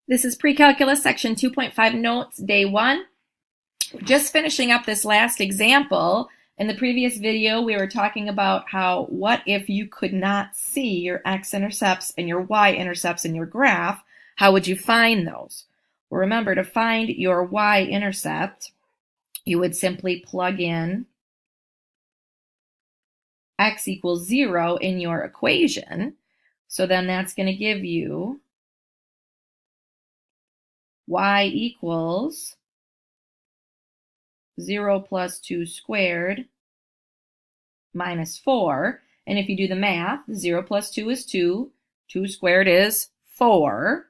This is Pre-Calculus Section 2.5 Notes, Day 1. Just finishing up this last example. In the previous video, we were talking about what if you could not see your x-intercepts and your y-intercepts in your graph? How would you find those? Well, remember, to find your y-intercept, you would simply plug in x equals 0 in your equation. So then that's going to give you y equals 0 plus 2 squared minus 4. And if you do the math, 0 plus 2 is 2. 2 squared is 4.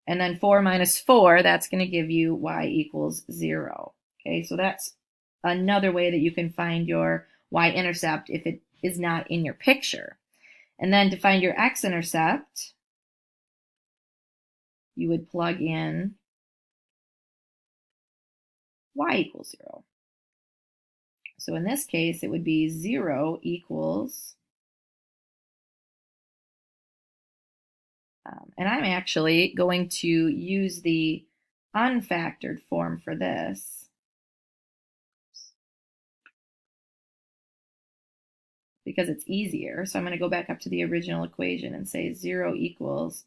And then 4 minus 4, that's going to give you y equals 0. Okay, so that's another way that you can find your y-intercept if it is not in your picture. And then to find your x-intercept, you would plug in y equals 0. So in this case, it would be 0 equals, and I'm actually going to use the unfactored form for this. Because it's easier. So I'm going to go back up to the original equation and say 0 equals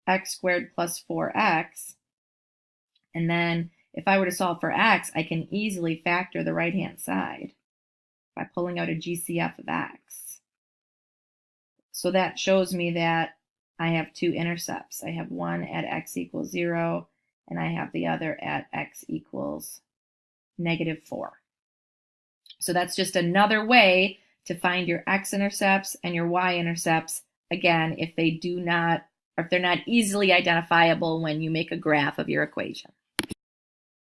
x squared plus 4x. And then if I were to solve for x, I can easily factor the right-hand side by pulling out a GCF of x. So that shows me that I have two intercepts. I have one at x equals 0, and I have the other at x equals -4. So that's just another way to find your x-intercepts and your y-intercepts, again, if they're not easily identifiable when you make a graph of your equation.